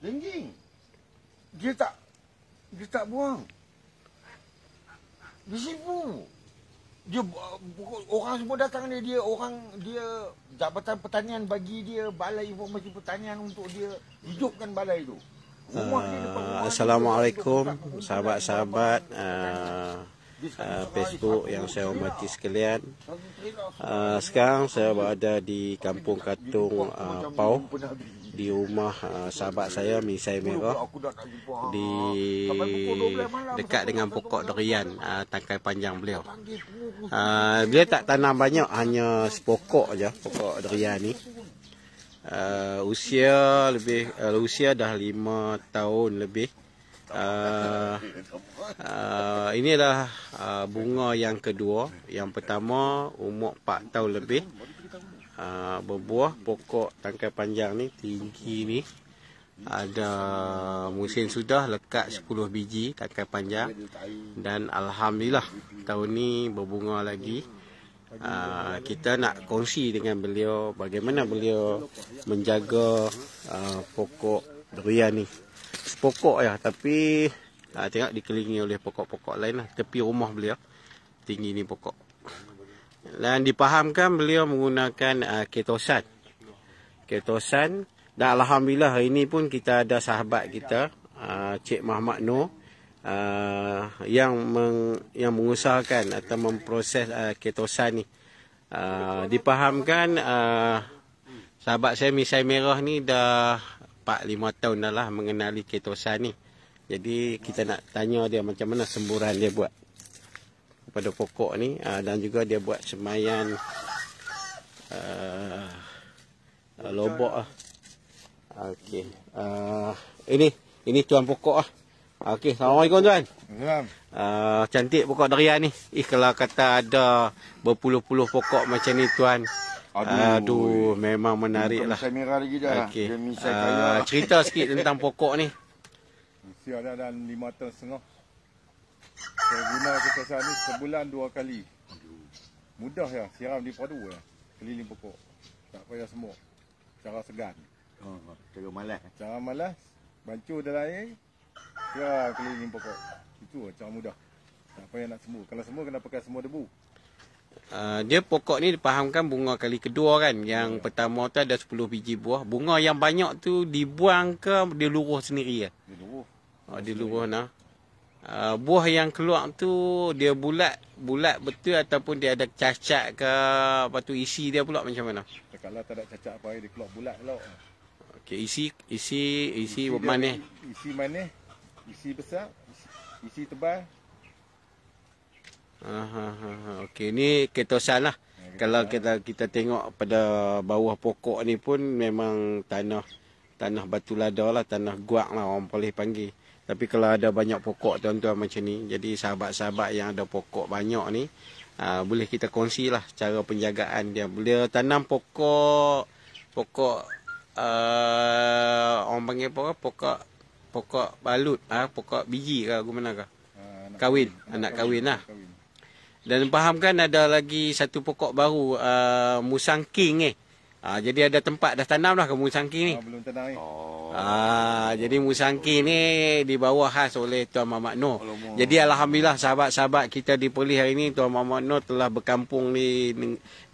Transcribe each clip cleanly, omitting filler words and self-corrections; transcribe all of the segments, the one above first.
Lengging. Dia tak buang. Dia sipu. Dia orang semua datang dia Jabatan Pertanian bagi dia Balai Informasi Pertanian untuk dia hidupkan balai tu. Assalamualaikum sahabat-sahabat Facebook yang saya hormati sekalian. Sekarang saya berada di Kampung Katung Pau, di rumah sahabat saya Misai Merah, di dekat dengan pokok durian tangkai panjang beliau. Beliau tak tanam banyak, hanya sepokok aja pokok durian ni. Usia dah 5 tahun lebih. Ini adalah bunga yang kedua. Yang pertama umur 4 tahun lebih. Berbuah, pokok tangkai panjang ni, tinggi ni. Ada musim sudah lekat 10 biji tangkai panjang. Dan Alhamdulillah tahun ni berbunga lagi. Kita nak kongsi dengan beliau bagaimana beliau menjaga pokok durian ni. Sepokok ya, tapi tengok dikelilingi oleh pokok-pokok lain lah. Tepi rumah beliau tinggi ni pokok. Dan dipahamkan beliau menggunakan ketosan. Dan Alhamdulillah hari ini pun kita ada sahabat kita, Cik Muhammad Noor, yang mengusahakan atau memproses ketosan ni. Dipahamkan sahabat saya Misai Merah ni dah 4-5 tahun dah lah mengenali ketosan ni. Jadi kita nak tanya dia macam mana semburan dia buat pada pokok ni, dan juga dia buat semaian lobok lah. Okey. Ini tuan pokok lah. Okey, Assalamualaikum tuan. Cantik pokok durian ni. Kalau kata ada berpuluh-puluh pokok macam ni tuan. Aduh, memang menarik lah. Misai merah lagi dah. Okey. Cerita sikit tentang pokok ni. Usia dah dalam 5 tahun setengah. Saya guna ketosan ni sebulan 2 kali. Mudah ya, siram di padu ya. Keliling pokok. Tak payah semua. Cara segan. Cara malas. Bancuh dalam air. Ya, keliling pokok. Itu cara mudah. Tak payah nak sembuh. Kalau sembuh kena pakai semua debu. Dia pokok ni dipahamkan bunga kali kedua kan. Yang pertama tu ada 10 biji buah. Bunga yang banyak tu dibuang ke dia luruh sendiri ya? Dia luruh. Dia luruh nah. Buah yang keluar tu dia bulat betul ataupun dia ada cacat ke, apa tu isi dia pula macam mana? Kalau tak ada cacat apa dia keluar bulat pula. Okey, isi manis. Isi manis, isi besar, isi tebal. Okey, ni ketosan lah. Kalau kita tengok pada bawah pokok ni pun memang tanah batu lada lah, tanah guak lah orang boleh panggil. Tapi kalau ada banyak pokok tuan-tuan macam ni, jadi sahabat-sahabat yang ada pokok banyak ni, boleh kita kongsi lah cara penjagaan dia. Boleh tanam pokok orang panggil apa? Pokok balut, pokok biji ke mana ke? Anak kahwin lah. Dan fahamkan ada lagi satu pokok baru, musang king . Jadi ada tempat dah tanam dah ke musang king ni? Belum tanam ni. Jadi musang king ni dibawa khas oleh Tuan Muhammad Noor. Jadi Alhamdulillah sahabat-sahabat kita di Perlis hari ni, Tuan Muhammad Noor telah berkampung di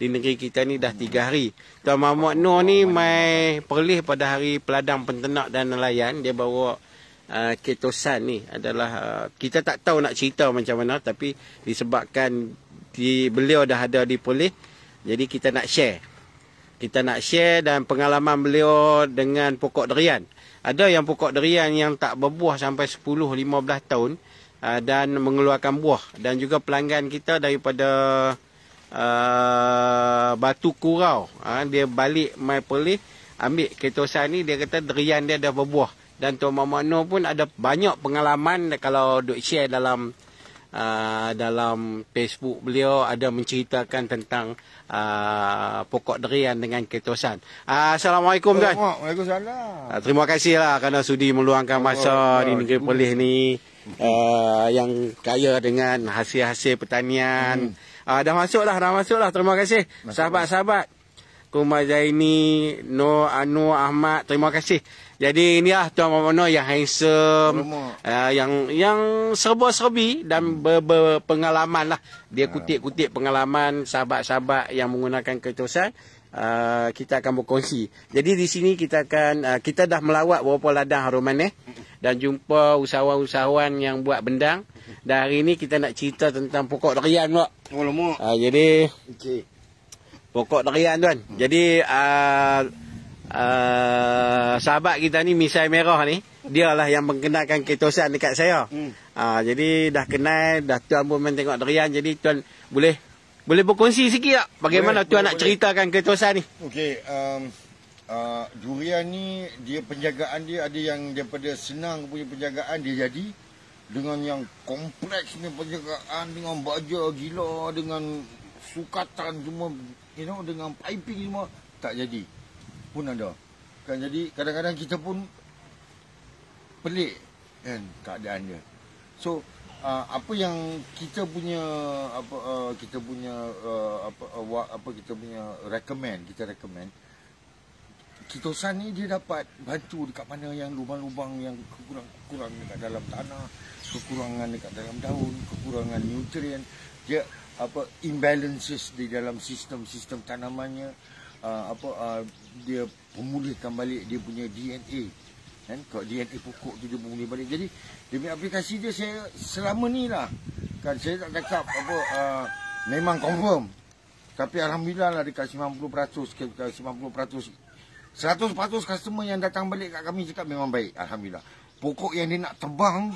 negeri kita ni dah 3 hari. Tuan Muhammad Noor ni mai Perlis pada hari Peladang Penternak dan Nelayan. Dia bawa ketosan ni adalah kita tak tahu nak cerita macam mana, tapi disebabkan beliau dah ada di Perlis, jadi kita nak share dan pengalaman beliau dengan pokok durian. Ada yang pokok durian yang tak berbuah sampai 10-15 tahun dan mengeluarkan buah. Dan juga pelanggan kita daripada Batu Kurau, dia balik mai Perlis ambil ketosan ni, dia kata durian dia dah berbuah. Dan Tuan Muhammad Noor pun ada banyak pengalaman kalau duk share dalam Facebook beliau, ada menceritakan tentang pokok durian dengan ketosan. Assalamualaikum tuan. Waalaikumsalam. Terima kasihlah kerana sudi meluangkan masa di negeri Perlis ni, yang kaya dengan hasil-hasil pertanian. Dah masuklah. Terima kasih sahabat-sahabat. Kumar Zaini, Nur Anwar Ahmad. Terima kasih. Jadi inilah Tuan Muhammad Nur yang handsome, yang serba-serbi dan berpengalaman lah. Dia kutip-kutip pengalaman sahabat-sahabat yang menggunakan keterusan. Kita akan berkongsi. Jadi di sini kita akan kita dah melawat beberapa ladang haruman dan jumpa usahawan-usahawan yang buat bendang. Dan hari ini kita nak cerita tentang pokok durian pula. Jadi pokok durian tuan. Jadi sahabat kita ni misai merah ni, dia lah yang mengenalkan keterusan dekat saya. Jadi dah kenal, dah tuan pun main tengok durian. Jadi tuan boleh berkongsi sikit tak bagaimana tuan nak ceritakan keterusan ni? Okey, durian ni dia penjagaan dia ada yang daripada senang punya penjagaan dia jadi dengan yang kompleksnya penjagaan dengan baja gila dengan sukatan semua, dengan piping semua tak jadi pun ada. Kan jadi kadang-kadang kita pun pelik kan keadaan dia. So apa yang kita punya kita recommend keterusan ni dia dapat bantu dekat mana yang lubang-lubang yang kurang dekat dalam tanah, kekurangan dekat dalam daun, kekurangan nutrien, dia imbalances di dalam sistem tanamannya, dia pemulihkan balik dia punya DNA. Kan kalau DNA pokok tu dia pemulih balik. Jadi dia punya aplikasi dia saya selama ni lah kan saya tak cakap memang confirm, tapi alhamdulillah lah dekat 90%, 100% customer yang datang balik kat kami cakap memang baik, alhamdulillah. Pokok yang dia nak tebang,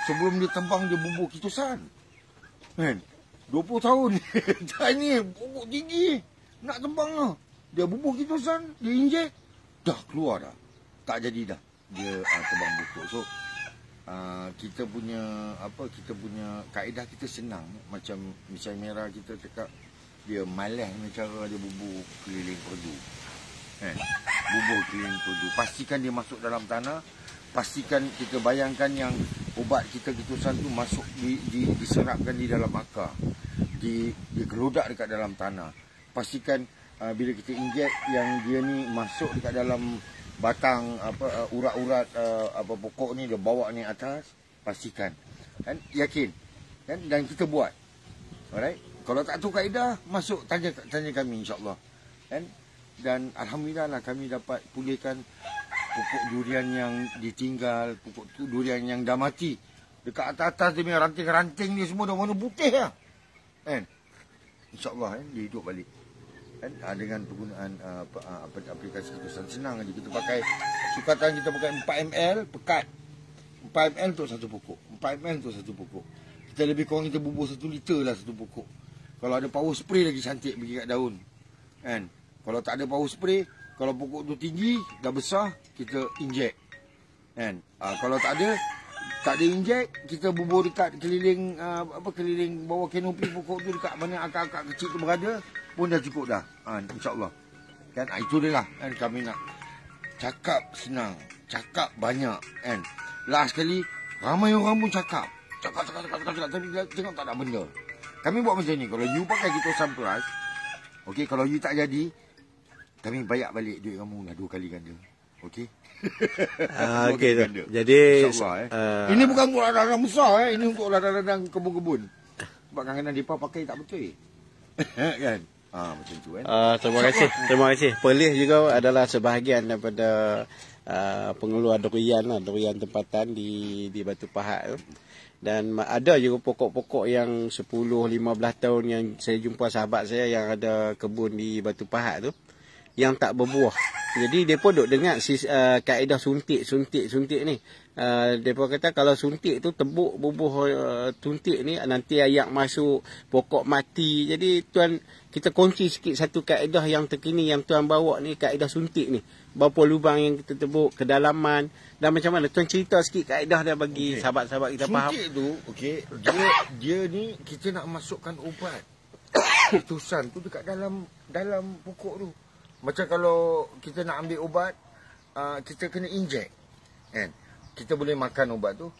sebelum dia tebang dia bubuh keterusan. Kan? 20 tahun. Tanya pokok tinggi nak tebang lah. Dia bubuh keterusan, dia injek, dah keluar dah. Tak jadi dah dia tebang pokok. So kita punya kaedah kita senang. Macam misai merah kita cakap dia malas cara dia bubuh keliling perdu. Bubuh keliling perdu. Pastikan dia masuk dalam tanah. Pastikan kita bayangkan yang ubat kita keterusan tu masuk diserapkan di dalam akar. Digelodak dekat dalam tanah. Pastikan bila kita injek yang dia ni masuk dekat dalam batang urat-urat pokok ni dia bawa ni atas, pastikan. Kan yakin. Kan dan kita buat. Alright. Kalau tak tahu kaedah masuk tanya kami insya-Allah. Kan dan alhamdulillah lah kami dapat pulihkan pokok durian yang ditinggal, pokok durian yang dah mati. Dekat atas dia punya ranting-ranting ni semua dah warna putih lah. Kan? InsyaAllah dia hidup balik. Kan? Dengan penggunaan aplikasi keterusan senang aja. Kita pakai sukatan, kita pakai 4 ml pekat. 4 ml untuk satu pokok. 4 ml untuk satu pokok. Kita lebih kurang kita bubuh 1 liter lah satu pokok. Kalau ada power spray lagi cantik pergi kat daun. Kan? Kalau tak ada power spray, kalau pokok tu tinggi, dah besar, kita injek. Kan? Kalau tak ada injek, kita bubuh dekat keliling keliling bawah kanopi pokok tu, dekat mana akar-akar kecil tu berada, pun dah cukup dah. InsyaAllah. Kan? Itu dia lah. Kan? Kami nak cakap senang, cakap banyak. Kan? Last sekali, ramai orang pun cakap. Cakap, tapi tengok tak ada benda. Kami buat macam ni. Kalau you pakai keterusan plus, okey, kalau you tak jadi, kami bayar balik duit kamu lah 2 kali ganda. Okey? Okey tu. Jadi ini bukan untuk ladang besar ini untuk ladang kebun-kebun. Sebab kadang-kadang depa pakai tak betul. Kan? Macam tu kan. Terima kasih. Perlis juga adalah sebahagian daripada pengeluar durian lah, durian tempatan di Batu Pahat tu. Dan ada juga pokok-pokok yang 10-15 tahun yang saya jumpa sahabat saya yang ada kebun di Batu Pahat tu, yang tak berbuah. Jadi mereka duk dengar kaedah suntik ni. Mereka kata kalau suntik tu tebuk bubuh suntik ni, nanti ayak masuk, pokok mati. Jadi tuan, kita kunci sikit satu kaedah yang terkini yang tuan bawa ni, kaedah suntik ni. Berapa lubang yang kita tebuk, kedalaman, dan macam mana. Tuan cerita sikit kaedah dia bagi sahabat-sahabat kita faham. Suntik tu, dia ni kita nak masukkan ubat keterusan tu dekat dalam pokok tu. Macam kalau kita nak ambil ubat, kita kena injek. Kan? Kita boleh makan ubat tu.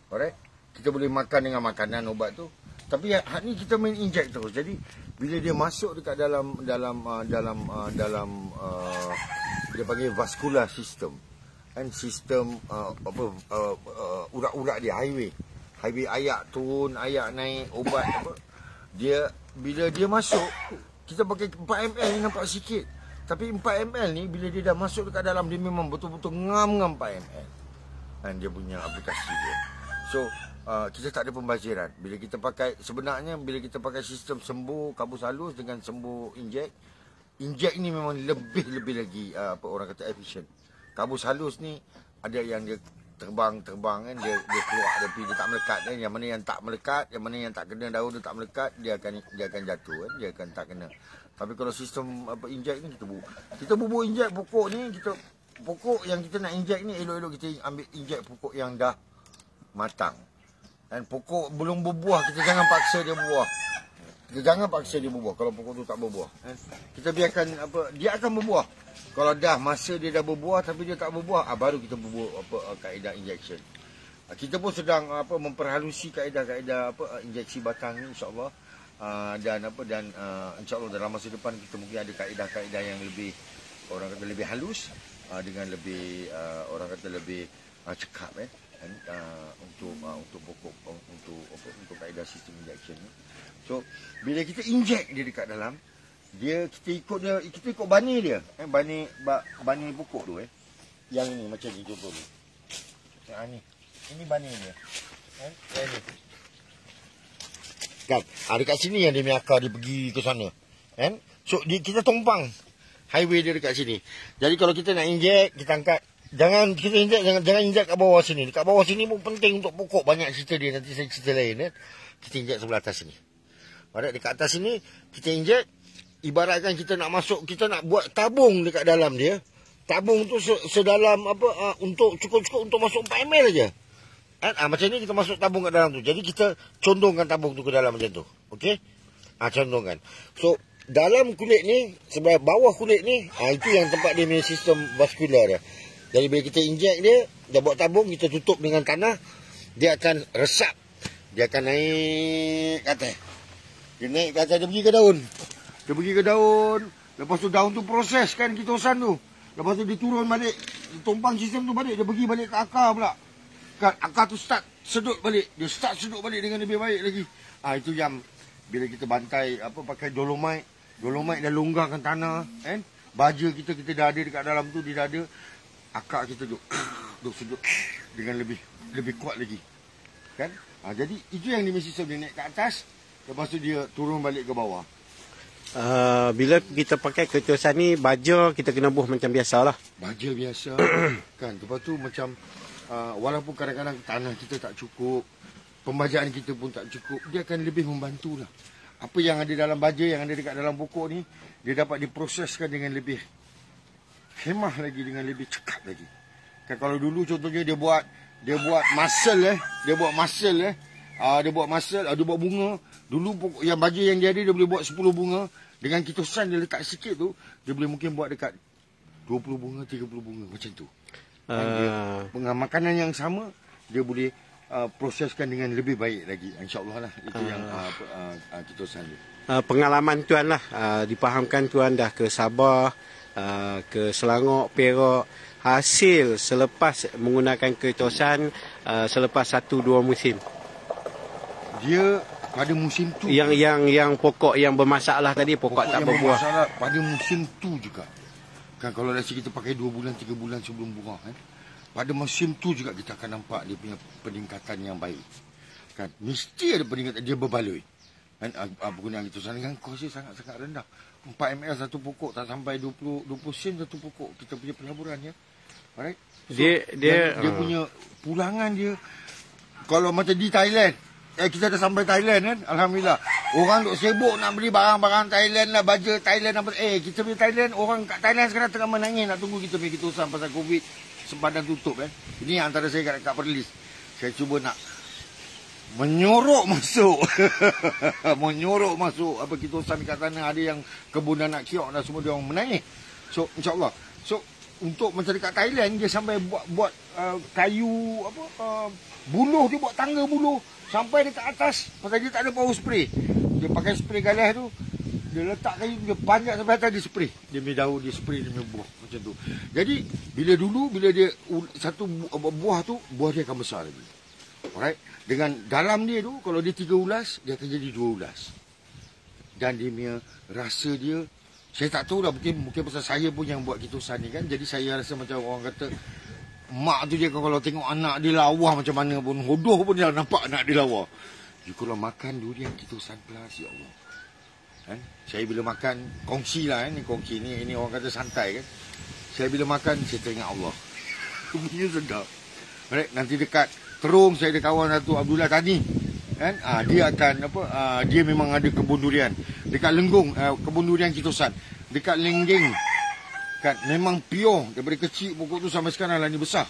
Alright? Kita boleh makan dengan makanan ubat tu. Tapi hak ni kita main inject terus. Jadi bila dia masuk dekat dalam dia panggil vascular system. Kan sistem urat-urat dia, highway ayak turun, ayak naik, obat apa. Dia bila dia masuk, kita pakai 4 ml ni nampak sikit. Tapi 4 ml ni bila dia dah masuk dekat dalam, dia memang betul-betul ngam-ngam 4 ml. Dan dia punya aplikasi dia. So kita tak ada pembaziran. Bila kita pakai, sebenarnya bila kita pakai sistem sembuh kabus halus dengan sembuh injek ni memang lebih lagi apa orang kata efisien. Kabus halus ni ada yang dia terbang kan, dia keluar tapi dia tak melekat kan. Yang mana yang tak melekat, yang mana yang tak kena daun dia tak melekat, dia akan jatuh kan, dia akan tak kena. Tapi kalau sistem apa injek ni kita bubur injek pokok ni, pokok yang kita nak injek ni elok-elok kita ambil injek pokok yang dah matang. Dan pokok belum berbuah, kita jangan paksa dia berbuah. Kita jangan paksa dia berbuah kalau pokok tu tak berbuah. Kita biarkan dia akan berbuah. Kalau dah masa dia dah berbuah tapi dia tak berbuah, baru kita bubur kaedah injection. Kita pun sedang memperhalusi kaedah injeksi batang ni insya-Allah. Dan insya-Allah dalam masa depan kita mungkin ada kaedah-kaedah yang lebih orang kata lebih halus dengan lebih orang kata lebih cekap untuk pokok untuk kaedah sistem injection ni. So bila kita inject dia dekat dalam, kita ikut bani dia, bani pokok tu yang ni macam ni contoh ni. Ini bani dia. Ni. Kan, dekat sini yang dia punya akar dia pergi ke sana. Kan? So kita tumpang highway dia dekat sini. Jadi kalau kita nak inject, kita angkat. Jangan injek kat bawah sini. Dekat bawah sini pun penting untuk pokok. Banyak cerita dia, nanti saya cerita lain kan. Kita injek sebelah atas sini. Alright, dekat atas sini kita injek. Ibaratkan kita nak masuk, kita nak buat tabung dekat dalam dia. Tabung tu sedalam untuk cukup-cukup untuk masuk 4 ml aja. Macam ni kita masuk tabung kat dalam tu. Jadi kita condongkan tabung tu ke dalam macam tu. Okey? Condongkan. So dalam kulit ni, sebelah bawah kulit ni, itu yang tempat dia punya sistem vaskular dia. Jadi bila kita injek dia, dah buat tabung, kita tutup dengan tanah, dia akan resap. Dia akan naik ke atas. Dia naik ke atas, dia pergi ke daun. Lepas tu daun tu proseskan kitosan tu. Lepas tu dia turun balik, dia tumpang sistem tu balik, dia pergi balik ke akar pula. Kan akar tu start sedut balik. Dia start sedut balik dengan lebih baik lagi. Itu yang bila kita bantai pakai dolomite dah longgarkan tanah, kan? Baja kita dah ada dekat dalam tu, dia dah ada. Akak kita duk sedut dengan lebih kuat lagi. Kan? Jadi itu yang dia sistem dia naik ke atas, lepas tu dia turun balik ke bawah. Bila kita pakai ketuasan ni, baja kita kena buh macam biasalah. Baja biasa. Kan? Lepas tu macam walaupun kadang-kadang tanah kita tak cukup, pembajaan kita pun tak cukup, dia akan lebih membantulah. Apa yang ada dalam baja, yang ada dekat dalam pokok ni, dia dapat diproseskan dengan lebih khemah lagi, dengan lebih cekap lagi. Kan kalau dulu contohnya dia buat muscle dia buat bunga. Dulu pokok yang baja yang dia ada, dia boleh buat 10 bunga. Dengan kitosan dia letak sikit tu, dia boleh mungkin buat dekat 20 bunga, 30 bunga macam tu. Dengan makanan yang sama, dia boleh proseskan dengan lebih baik lagi. InsyaAllah lah. Itu yang kitosan dia. Pengalaman tuan lah, dipahamkan tuan dah ke Sabah, ke Selangor, Perak. Hasil selepas menggunakan ketosan, selepas 1-2 musim. Dia pada musim tu. Yang pokok yang bermasalah tadi, pokok tak berbuah. Pada musim tu juga. Kan kalau let's say kita pakai 2 bulan, 3 bulan sebelum buah kan. Pada musim tu juga kita akan nampak dia punya peningkatan yang baik. Kan mesti ada peningkatan, dia berbaloi. Kan penggunaan ketosan dengan kos dia sangat-sangat rendah. 4 ml satu pokok, tak sampai 20 sen satu pokok kita punya pelaburan ya. Alright. So, dia punya pulangan dia kalau macam di Thailand, kita dah sampai Thailand kan, alhamdulillah. Orang duk sibuk nak beli barang-barang Thailand lah, baju Thailand apa. Kita pergi Thailand, orang kat Thailand sekarang tengah menangis nak tunggu kita pergi ketosan pasal Covid, sempadan tutup kan. Ini antara saya kat Perlis. Saya cuba nak menyorok masuk apa kitosan kat sana. Ada yang kebun anak kiok dah semua dia orang menangis. So insya-Allah. So untuk macam dekat Thailand dia sampai buat kayu buluh, dia buat tangga buluh sampai dekat atas. Pasal dia tak ada power spray. Dia pakai spray galas tu, dia letak kayu, dia panjat sampai atas, dia spray. Dia punya daun, dia spray, dia punya buah. Macam tu. Jadi, bila dia satu buah tu, buah dia akan besar lagi. Alright. Dengan dalam dia tu, kalau dia 3 ulas, dia akan jadi 2 ulas. Dan dia punya rasa dia, saya tak tahu lah, mungkin pasal saya pun yang buat kitusan ni kan. Jadi saya rasa macam orang kata, mak tu je kalau tengok anak dia lawa macam mana pun, hodoh pun dia nampak anak dia lawa. You kalau makan durian kitusan plus, ya Allah. Kan? Saya bila makan, kongsi lah kan. Kongsi ni orang kata santai kan. Saya bila makan, saya teringat Allah. Punya sedap. Alright, nanti dekat Terung, saya ada kawan satu, Abdullah Tani. Kan? Dia akan dia memang ada kebun durian dekat Lenggong, kebun durian kitusan dekat Lenggeng kan, memang pure daripada kecil pokok tu sampai sekarang lah ni besar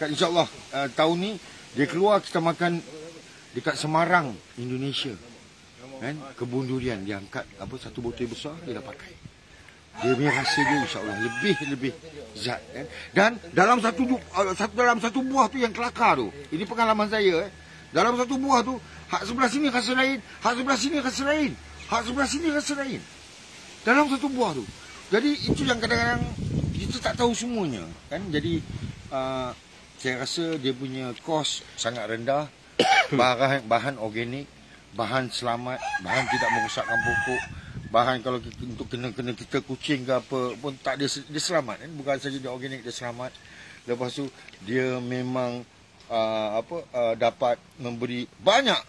kan. InsyaAllah tahun ni dia keluar, kita makan dekat Semarang, Indonesia kan, kebun durian dia angkat satu botol besar, dia dah pakai. Dia punya rasa dia insyaAllah lebih zat kan? Dan dalam satu buah tu yang kelakar tu, ini pengalaman saya dalam satu buah tu, hak sebelah sini rasa lain, hak sebelah sini rasa lain, hak sebelah sini rasa lain. Dalam satu buah tu. Jadi itu yang kadang-kadang kita tak tahu semuanya kan. Jadi saya rasa dia punya kos sangat rendah. Bahan organik, bahan selamat, bahan tidak merosakkan pokok. Bahan kalau untuk kena kita kucing ke apa pun tak, dia selamat kan. Bukan saja dia organik, dia selamat. Lepas tu dia memang dapat memberi banyak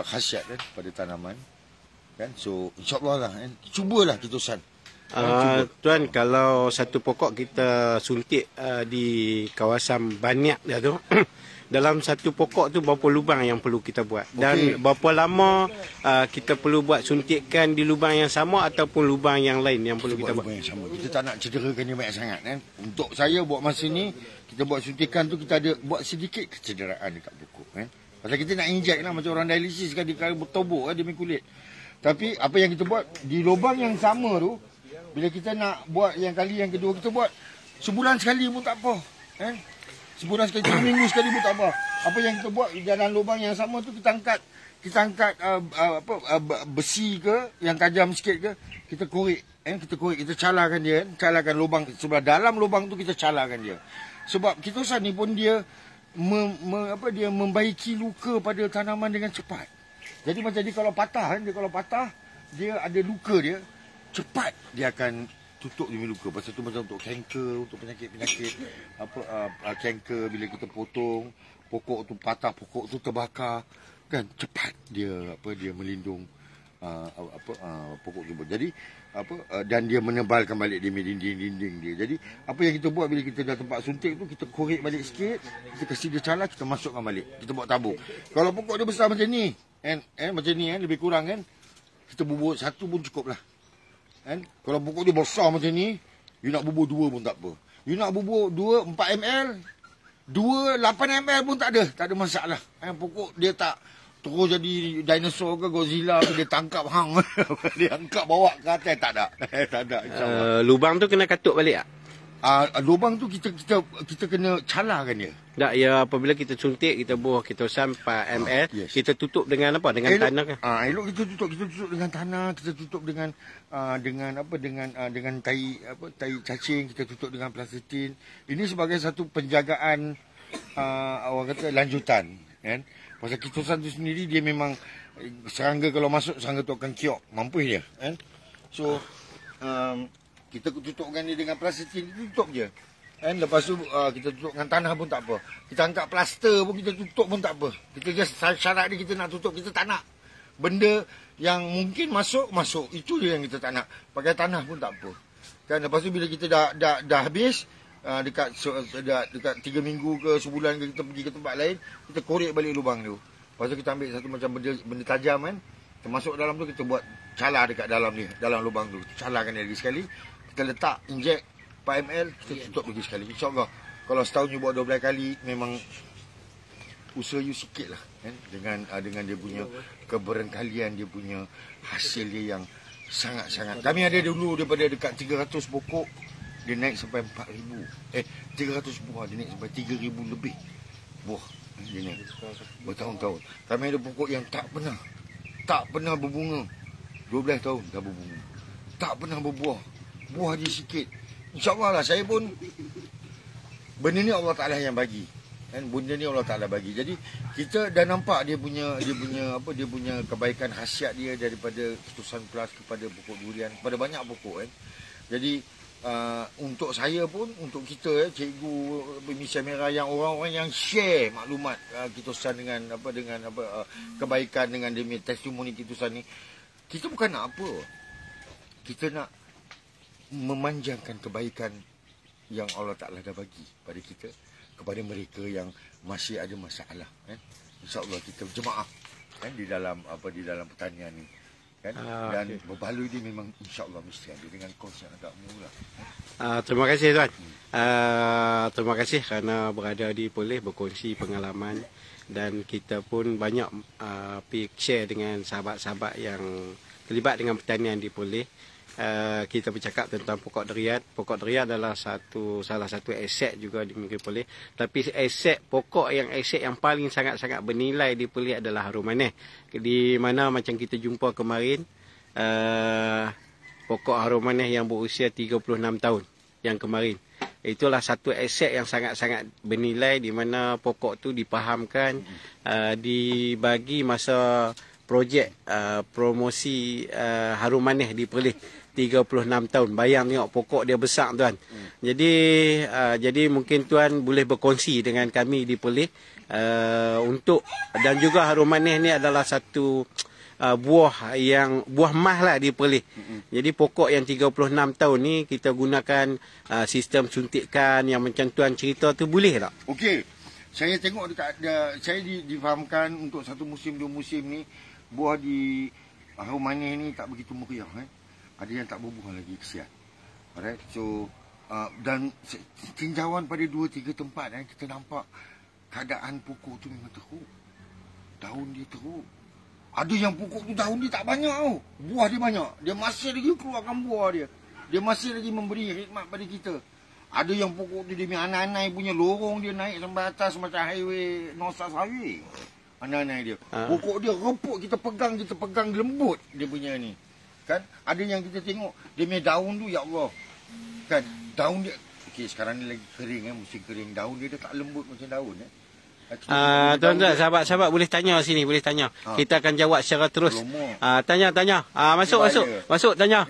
khasiat kan pada tanaman kan. So insyaAllah lah kan, cubalah kitusan. Tuan, kalau satu pokok kita suntik di kawasan banyak dah tu dalam satu pokok tu berapa lubang yang perlu kita buat? Dan berapa lama kita perlu buat suntikan di lubang yang sama ataupun lubang yang lain yang perlu kita buat? Lubang yang sama. Kita tak nak cederakan dia banyak sangat kan. Untuk saya buat masa ni, kita buat suntikan tu kita ada buat sedikit kecederaan dekat pokok kan. Pasal kita nak inject lah macam orang dialisis kan, dia bertobok kan dia punya kulit. Tapi apa yang kita buat di lubang yang sama tu, bila kita nak buat yang kedua kita buat sebulan sekali pun tak apa kan. Sebulan sekali, 3 minggu sekali pun tak apa. Apa yang kita buat di dalam lubang yang sama tu, kita angkat besi ke yang tajam sikit ke, kita korek kita calakan dia kan. Calakan lubang sebelah dalam lubang tu, kita calakan dia. Sebab kitusan ni pun dia dia membaiki luka pada tanaman dengan cepat. Jadi macam dia kalau patah kan, dia ada luka dia, cepat dia akan tutup dia luka. Pasal tu macam untuk kanker, untuk penyakit-penyakit kanker, bila kita potong pokok tu, patah pokok tu terbakar kan, cepat dia melindung pokok tu. Jadi dan dia menebalkan balik dia dinding dia. Jadi apa yang kita buat bila kita dah tempat suntik tu, kita korek balik sikit, kita kasih dia calar, kita masukkan balik, kita buat tabung. Kalau pokok dia besar macam ni macam ni lebih kurang kan, kita bubur satu pun cukup lah kan. Kalau pokok dia besar macam ni, you nak bubur 2 pun tak apa. You nak bubur 4 ml, 8 ml pun tak ada masalah. Pokok dia tak terus jadi dinosaur ke Godzilla ke, dia tangkap hang dia angkat bawa ke atas, tak ada insyaAllah. Lubang tu kena katuk balik tak? Lubang tu kita kena calarkan dia. Tak, ya, apabila kita suntik, kita buah kitusan 4 ml, yes. Kita tutup dengan apa? Dengan tanah ke? Elok kita tutup dengan tanah, kita tutup dengan tai cacing, kita tutup dengan plastin. Ini sebagai satu penjagaan orang kata lanjutan kan. Pasal kitusan tu sendiri dia memang serangga kalau masuk, serangga tu akan kiok, mampus dia kan. So kita tutupkan dia dengan plastik, tutup je kan. Lepas tu kita tutup dengan tanah pun tak apa. Kita angkat plaster pun kita tutup pun tak apa. Kita just syarat dia kita nak tutup. Kita tak nak benda yang mungkin masuk. Itu je yang kita tak nak. Pakai tanah pun tak apa kan. Lepas tu bila kita dah habis, dekat 3 minggu ke sebulan ke, kita pergi ke tempat lain, kita korek balik lubang tu. Lepas tu kita ambil satu macam benda tajam kan, kita masuk dalam tu, kita buat calar dekat dalam ni, dalam lubang tu. Calarkan dia lagi sekali, kita letak inject 4 ml, kita tutup lagi sekali. InsyaAllah kalau setahun you buat 12 kali, memang usaha you sikit lah kan? Dengan dia punya keberengkalian, dia punya hasil dia yang sangat-sangat. Kami ada dulu daripada dekat 300 pokok, dia naik sampai 4,000. 300 buah, dia naik sampai 3,000 lebih buah. Ini bertahun-tahun. Kami ada pokok yang tak pernah berbunga. 12 tahun dah berbunga. Tak pernah berbuah. Buah dia sikit. InsyaAllah lah, saya pun benda ni Allah Ta'ala yang bagi. Kan, benda ni Allah Ta'ala bagi. Jadi kita dah nampak dia punya kebaikan khasiat dia daripada ketusan plus kepada pokok durian, kepada banyak pokok kan. Jadi untuk saya pun, untuk kita cikgu Misia Merah, yang orang-orang yang share maklumat ketusan dengan kebaikan dengan demi testimoni ketusan ni, kita bukan nak apa. Kita nak memanjangkan kebaikan yang Allah Ta'ala dah bagi pada kita, kepada mereka yang masih ada masalah kan. InsyaAllah kita jemaah kan di dalam pertanian ni kan. Dan berbaloi dia memang insya-Allah mesti ada dengan kos yang agak murah. Terima kasih tuan. Terima kasih kerana berada di Perlis, berkongsi pengalaman, dan kita pun banyak share dengan sahabat-sahabat yang terlibat dengan pertanian di Perlis. Kita bercakap tentang pokok durian. Pokok durian adalah salah satu aset juga di negeri Perlis. Tapi aset yang paling sangat-sangat bernilai di Perlis adalah harum manis. Di mana macam kita jumpa kemarin, pokok harum manis yang berusia 36 tahun yang kemarin. Itulah satu aset yang sangat-sangat bernilai, di mana pokok tu dipahamkan, dibagi masa projek promosi harum manis di Perlis 36 tahun. Bayang tengok pokok dia besar tuan. Jadi mungkin tuan boleh berkongsi dengan kami di Perlis untuk, dan juga harum manis ni adalah satu buah mas lah di Perlis. Jadi pokok yang 36 tahun ni kita gunakan sistem suntikan yang macam tuan cerita tu, boleh tak? Okey. Saya tengok saya difahamkan untuk satu musim, 2 musim ni buah di harum manis ni tak begitu meriah kan. Ada yang tak berbuah lagi, kesian. Alright. So dan tinjauan pada 2-3 tempat kita nampak keadaan pokok tu memang teruk. Daun dia teruk. Ada yang pokok tu daun dia tak banyak tau. Buah dia banyak. Dia masih lagi keluarkan buah dia. Dia masih lagi memberi khidmat pada kita. Ada yang pokok tu dia punya anai-anai punya lorong dia naik sampai atas macam highway, North South Highway. Anai-anai dia. Pokok dia reput, kita pegang lembut dia punya ni. Kan? Ada yang kita tengok dia punya daun tu, ya Allah. Kan? Daun dia, okey sekarang ni lagi kering kan, musim kering. Daun dia tak lembut macam daun Tuan-tuan, sahabat-sahabat boleh tanya sini, boleh tanya. Kita akan jawab secara terus. Tanya. Masuk tanya.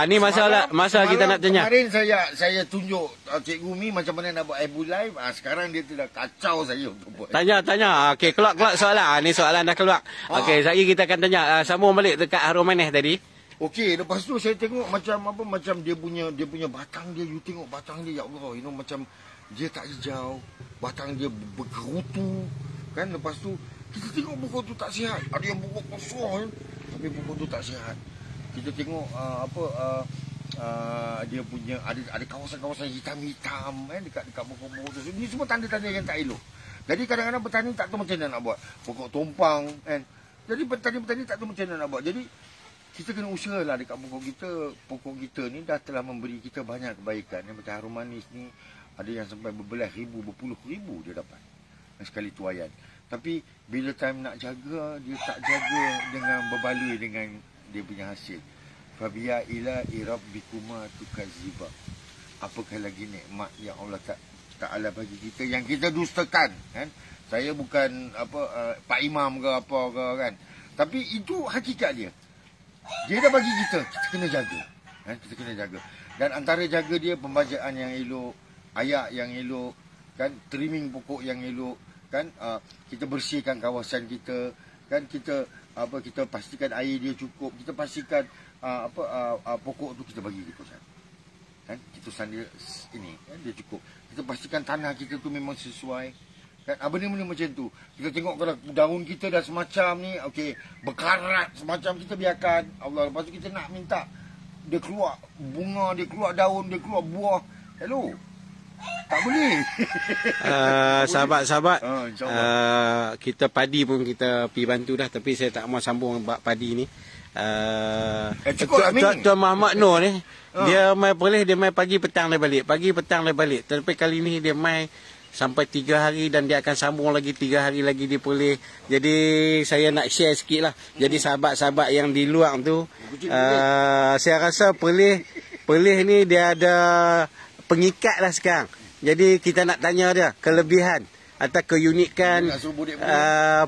Ni masalah kita nak tanya. Kemarin saya tunjuk Cikgu Mi macam mana nak buat Ibu Live. Sekarang dia tu dah kacau saya untuk buat. Tanya. Okey, keluar soalan. Ni soalan dah keluar. Okey, sekali kita akan tanya. Sambung balik dekat harum manis tadi. Okey, lepas tu saya tengok macam dia punya batang dia, you tengok batang dia, ya Allah, macam dia tak hijau, batang dia bergerutu kan. Lepas tu kita tengok pokok tu tak sihat. Ada yang pokok kosong tapi pokok tu tak sihat. Kita tengok dia punya ada kawasan-kawasan hitam-hitam kan dekat pokok-pokok tu. Ini semua tanda-tanda yang tak elok. Jadi kadang-kadang petani tak tahu macam mana nak buat. Pokok tumpang kan. Jadi petani tak tahu macam mana nak buat. Jadi kita kena usahalah dekat pokok kita ni dah telah memberi kita banyak kebaikan. Yang macam harum manis ni ada yang sampai berbelas ribu, berpuluh ribu dia dapat sekali tuaian. Tapi bila time nak jaga, dia tak jaga dengan berbaloi dengan dia punya hasil. Fabiya ila rabbikuma tukaziba. Apakah lagi nikmat yang Allah Ta'ala bagi kita yang kita dustakan kan. Saya bukan Pak Imam ke apa ke kan. Tapi itu hakikat dia. Dia dah bagi kita kena jaga. Kita kena jaga. Dan antara jaga dia, pembajaan yang elok, ayak yang elok, kan, trimming pokok yang elok, kan, kita bersihkan kawasan kita, kan, kita pastikan air dia cukup, kita pastikan pokok tu kita bagi ketusan. Kan, ketusan dia ini, kan, dia cukup. Kita pastikan tanah kita tu memang sesuai. Kan, benda-benda macam tu. Kita tengok kalau daun kita dah semacam ni, okey, berkarat semacam, kita biarkan. Allah, lepas tu kita nak minta dia keluar bunga, dia keluar daun, dia keluar buah. Hello. Tak boleh. Sahabat-sahabat, kita padi pun kita pergi bantu dah, tapi saya tak mau sambung bab padi ni. Tuan Muhammad Nur ni, dia mai Perlis, dia mai pagi petang dia balik. Tapi kali ni dia mai sampai 3 hari dan dia akan sambung lagi 3 hari lagi di Perlis. Jadi saya nak share sikit lah. Jadi sahabat-sahabat yang di luar tu, saya rasa Perlis ni dia ada pengikat lah sekarang. Jadi kita nak tanya dia kelebihan atau keunikan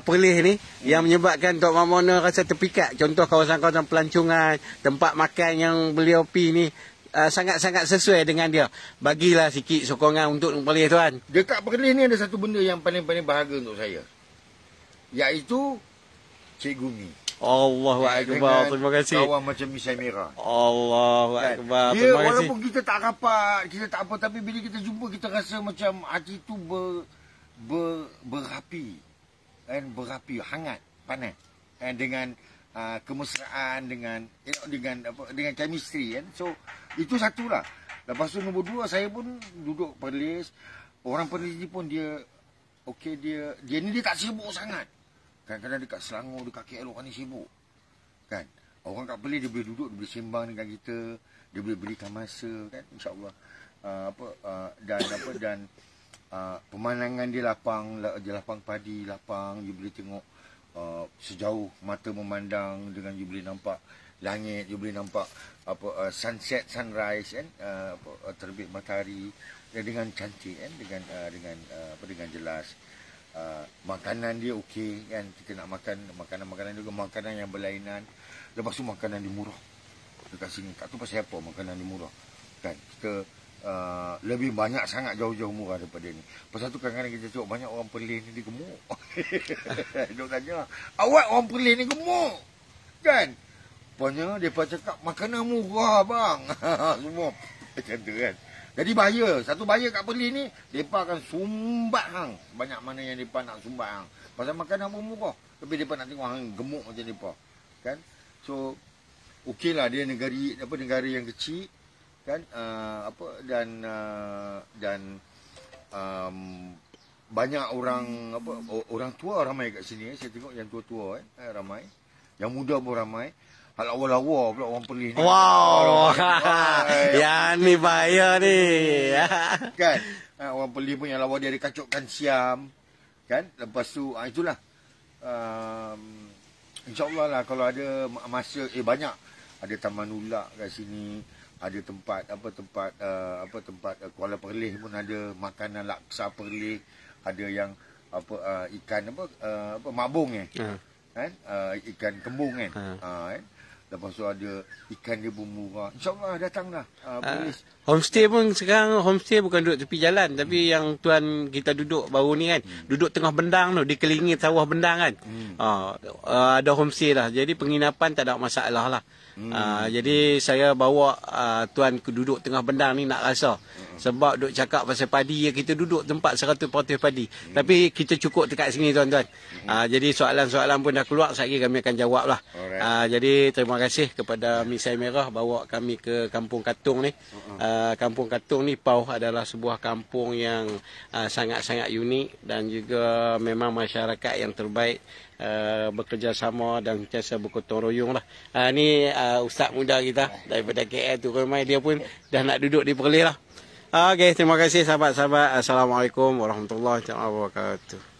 Perlis ni yang menyebabkan Tok Mak Monor rasa terpikat. Contoh kawasan-kawasan pelancongan, tempat makan yang beliau pi ni sangat-sangat sesuai dengan dia. Bagilah sikit sokongan untuk Perlis tuan. Dekat Perlis ni ada satu benda yang paling-paling berharga untuk saya. Iaitu Cikgu Mi. Allahu Akbar. Terima kasih. Kawan macam Misai Merah. Allahu Akbar. Dia Terima kasih. walaupun kita tak rapat, kita tak apa, tapi bila kita jumpa kita rasa macam hati tu berapi. Berapi, hangat, panas. Dengan kemesraan, dengan chemistry kan. So itu satulah. Lepas tu nombor 2, saya pun duduk Perlis. Orang Perlis ni pun dia okey, dia ni dia tak sibuk sangat. Kadang-kadang dekat Selangor, dekat KL orang ni sibuk. Kan? Orang kat Perlis dia boleh duduk, dia boleh sembang dengan kita, dia boleh berikan masa kan, insya-Allah. Dan pemandangan dia lapang padi, lapang, you boleh tengok sejauh mata memandang, dengan you boleh nampak langit, you boleh nampak sunset, sunrise kan, terbit matahari dengan cantik kan, dengan jelas. Makanan dia okey kan, kita nak makan makanan juga, makanan yang berlainan. Lepas tu makanan dia murah dekat sini. Tak tahu pasal apa makanan dia murah kan. Kita lebih banyak sangat jauh-jauh murah daripada ni. Pasal tu kadang-kadang kita tengok banyak orang Perlis ni dia gemuk. Dok tanya, awak orang Perlis ni gemuk kan? Rupanya mereka cakap makanan murah bang. Semua macam tu kan. Jadi bahaya. Satu bahaya kat Perlis ni, mereka akan sumbat hang. Banyak mana yang mereka nak sumbat hang. Pasal makanan pun murah. Tapi mereka nak tengok hang gemuk macam mereka. Kan? So, okeylah dia negara yang kecil. Kan? Banyak orang tua ramai kat sini. Saya tengok yang tua-tua ramai. Yang muda pun ramai. Hal lawa-lawa pula orang Perlis ni. Wow. Yang ni bahaya ni. Kan? Orang Perlis pun yang lawa dia ada kacukkan siam. Kan? Lepas tu, itulah. InsyaAllah lah kalau ada masa, banyak. Ada Taman Ulak kat sini. Ada tempat Kuala Perlis pun ada. Makanan laksa Perlis. Ada yang ikan mabung kan? Ikan kembung kan? Kan? Lepas tu ada ikan dia pun murah. InsyaAllah datanglah Perlis. Homestay pun sekarang, homestay bukan duduk tepi jalan. Tapi yang tuan kita duduk baru ni kan, duduk tengah bendang tu, dikelilingi sawah bendang kan. Ada homestay lah. Jadi penginapan tak ada masalah lah. Jadi saya bawa tuan duduk tengah bendang ni nak rasa. Sebab duk cakap pasal padi, kita duduk tempat 100% padi. Tapi kita cukup dekat sini tuan-tuan. Jadi soalan-soalan pun dah keluar, sekejap kami akan jawab lah. Jadi terima kasih kepada Misai Merah bawa kami ke Kampung Katung ni. Kampung Katung ni Pauh adalah sebuah kampung yang sangat-sangat unik. Dan juga memang masyarakat yang terbaik. Bekerjasama dan sentiasa bergotong royong lah. Ni ustaz muda kita daripada KL tu ramai, dia pun dah nak duduk di Perlis lah. Okey, terima kasih sahabat-sahabat. Assalamualaikum warahmatullahi wabarakatuh.